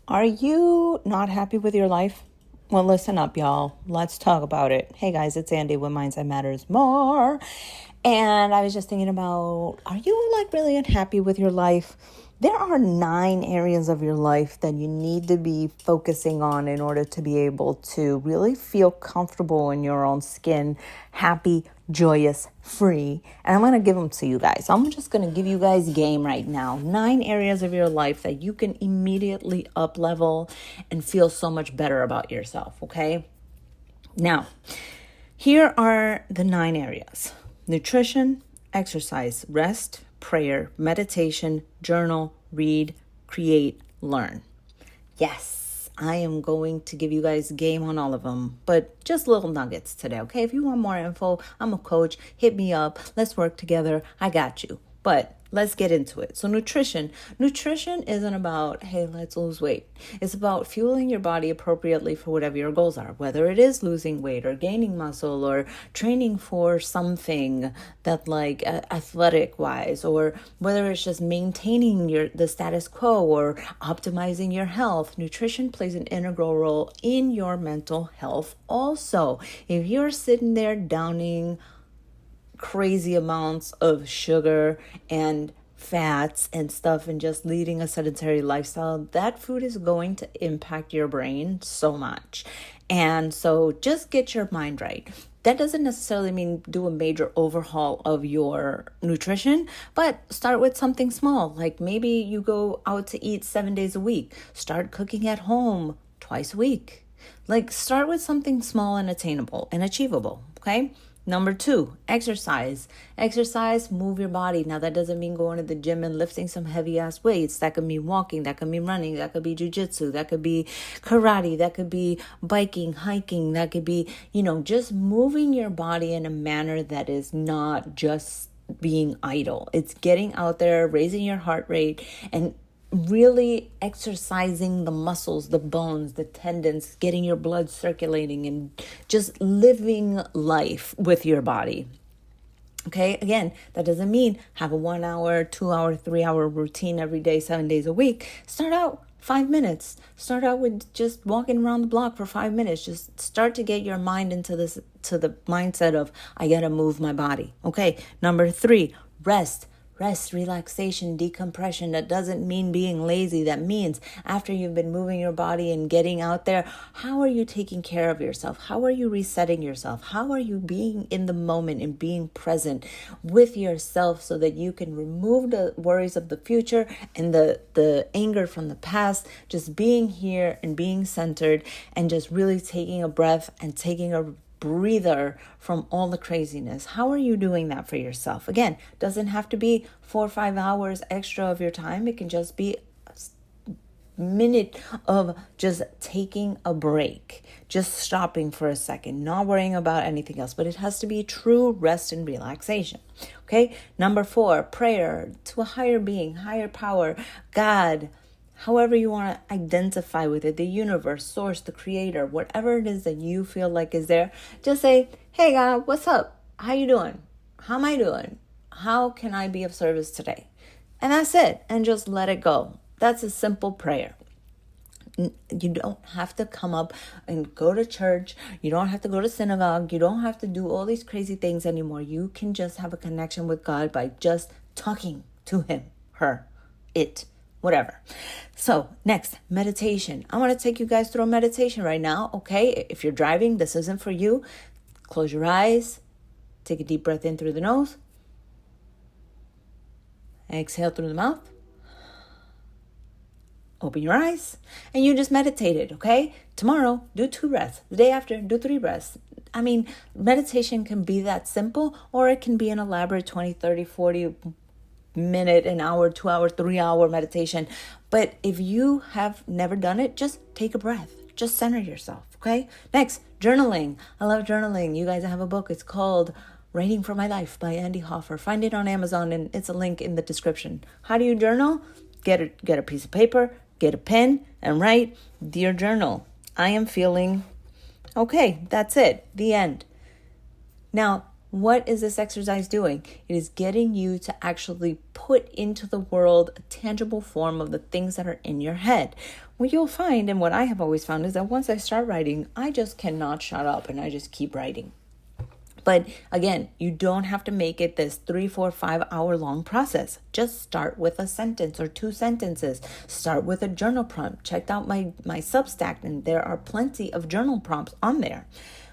Are you not happy with your life? Well, listen up, y'all. Let's talk about it. Hey, guys, it's Andy with Mindset Matters More. And I was just thinking about, are you really unhappy with your life? There are 9 areas of your life that you need to be focusing on in order to be able to really feel comfortable in your own skin, happy, joyous, free. And I'm going to give them to you guys. I'm just going to give you guys game right now. 9 areas of your life that you can immediately up level and feel so much better about yourself, okay? Now, here are the 9 areas: nutrition, exercise, rest, prayer, meditation, journal, read, create, learn. Yes, I am going to give you guys game on all of them, but just little nuggets today, okay? If you want more info, I'm a coach. Hit me up. Let's work together. I got you. But let's get into it. So nutrition isn't about, hey, let's lose weight. It's about fueling your body appropriately for whatever your goals are, whether it is losing weight or gaining muscle or training for something that athletic wise, or whether it's just maintaining the status quo or optimizing your health. Nutrition plays an integral role in your mental health also. If you're sitting there downing crazy amounts of sugar and fats and stuff and just leading a sedentary lifestyle, that food is going to impact your brain so much. And so just get your mind right. That doesn't necessarily mean do a major overhaul of your nutrition, but start with something small. Like maybe you go out to eat 7 days a week. Start cooking at home twice a week. Start with something small and attainable and achievable, okay? Number 2, exercise. Exercise, move your body. Now, that doesn't mean going to the gym and lifting some heavy ass weights. That could mean walking. That could mean running. That could be jujitsu. That could be karate. That could be biking, hiking. That could be, just moving your body in a manner that is not just being idle. It's getting out there, raising your heart rate, and really exercising the muscles, the bones, the tendons, getting your blood circulating, and just living life with your body. Okay, again, that doesn't mean have a 1 hour, 2 hour, 3 hour routine every day, 7 days a week. Start out 5 minutes. Start out with just walking around the block for 5 minutes. Just start to get your mind into the mindset of, I gotta move my body. Okay, number 3, rest. Rest, relaxation, decompression. That doesn't mean being lazy. That means after you've been moving your body and getting out there, how are you taking care of yourself? How are you resetting yourself? How are you being in the moment and being present with yourself so that you can remove the worries of the future and the anger from the past? Just being here and being centered and just really taking a breath and taking a breather from all the craziness. How are you doing that for yourself? Again, doesn't have to be 4 or 5 hours extra of your time. It can just be a minute of just taking a break, just stopping for a second, not worrying about anything else, but it has to be true rest and relaxation. Okay. Number 4, prayer to a higher being, higher power, God, however you want to identify with it, the universe, source, the creator, whatever it is that you feel like is there. Just say, hey God, what's up? How you doing? How am I doing? How can I be of service today? And that's it. And just let it go. That's a simple prayer. You don't have to come up and go to church. You don't have to go to synagogue. You don't have to do all these crazy things anymore. You can just have a connection with God by just talking to him, her, it, whatever. So next, meditation. I want to take you guys through a meditation right now. Okay. If you're driving, this isn't for you. Close your eyes. Take a deep breath in through the nose. Exhale through the mouth. Open your eyes and you just meditated. Okay. Tomorrow, do 2 breaths. The day after, do 3 breaths. I mean, meditation can be that simple, or it can be an elaborate 20, 30, 40 minute, an hour, 2 hour, 3 hour meditation. But if you have never done it, just take a breath. Just center yourself. Okay. Next, journaling. I love journaling. You guys have a book. It's called Writing for My Life by Andy Hoffer. Find it on Amazon and it's a link in the description. How do you journal? Get a piece of paper, get a pen, and write, dear journal, I am feeling okay. That's it. The end. Now, what is this exercise doing? It is getting you to actually put into the world a tangible form of the things that are in your head. what you'll find, and what I have always found, is that once I start writing, I just cannot shut up and I just keep writing. But again, you don't have to make it this 3, 4, 5 hour long process. Just start with a sentence or 2 sentences. Start with a journal prompt. Check out my Substack, and there are plenty of journal prompts on there.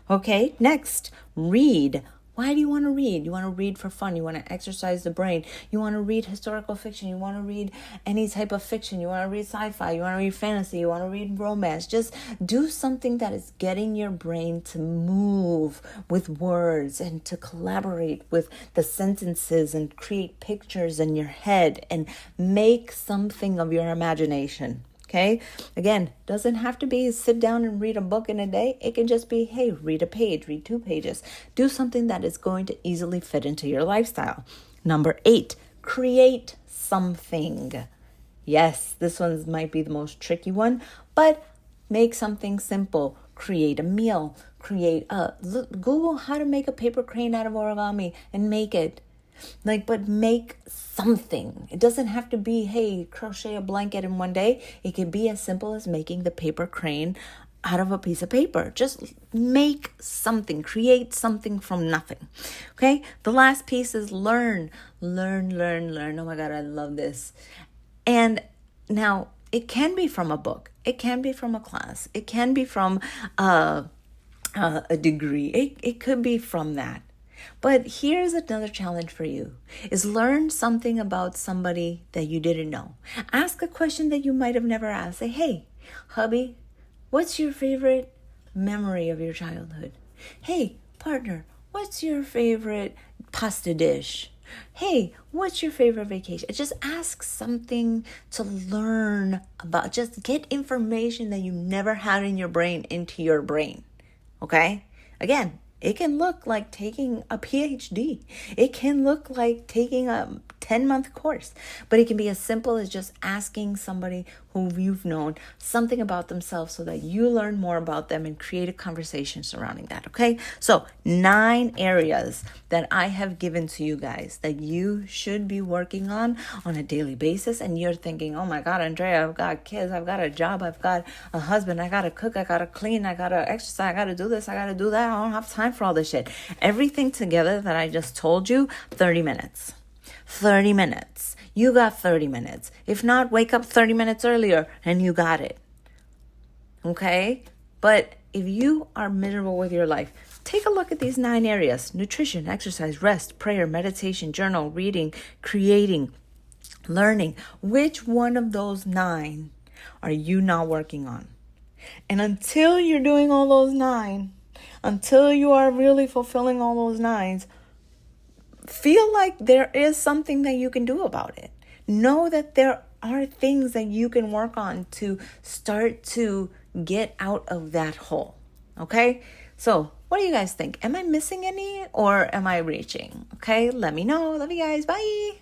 Okay, next, read. Why do you want to read? You want to read for fun. You want to exercise the brain. You want to read historical fiction. You want to read any type of fiction. You want to read sci-fi. You want to read fantasy. You want to read romance. Just do something that is getting your brain to move with words and to collaborate with the sentences and create pictures in your head and make something of your imagination. Okay. Again, doesn't have to be sit down and read a book in a day. It can just be, hey, read a page, read 2 pages. Do something that is going to easily fit into your lifestyle. Number 8, create something. Yes, this one might be the most tricky one, but make something simple. Create a meal. Google how to make a paper crane out of origami and make it. But make something. It doesn't have to be, hey, crochet a blanket in one day. It can be as simple as making the paper crane out of a piece of paper. Just make something. Create something from nothing. Okay? The last piece is learn. Learn. Oh my God, I love this. And now, it can be from a book. It can be from a class. It can be from a degree. It could be from that. But here's another challenge for you, is learn something about somebody that you didn't know. Ask a question that you might have never asked. Say, hey, hubby, what's your favorite memory of your childhood? Hey, partner, what's your favorite pasta dish? Hey, what's your favorite vacation? Just ask something to learn about. Just get information that you never had in your brain into your brain. Okay? Again, it can look like taking a PhD. It can look like taking a 10-month course. But it can be as simple as just asking somebody who you've known something about themselves so that you learn more about them and create a conversation surrounding that, okay? So 9 areas that I have given to you guys that you should be working on a daily basis. And you're thinking, oh my God, Andrea, I've got kids, I've got a job, I've got a husband, I got to cook, I got to clean, I got to exercise, I got to do this, I got to do that. I don't have time for all this shit. Everything together that I just told you, 30 minutes. 30 minutes. You got 30 minutes. If not, wake up 30 minutes earlier and you got it. Okay? But if you are miserable with your life, take a look at these 9 areas: nutrition, exercise, rest, prayer, meditation, journal, reading, creating, learning. Which one of those 9 are you not working on? And until you're doing all those 9, until you are really fulfilling all those 9s, feel like there is something that you can do about it. Know that there are things that you can work on to start to get out of that hole. Okay? So, what do you guys think? Am I missing any or am I reaching? Okay? Let me know. Love you guys. Bye.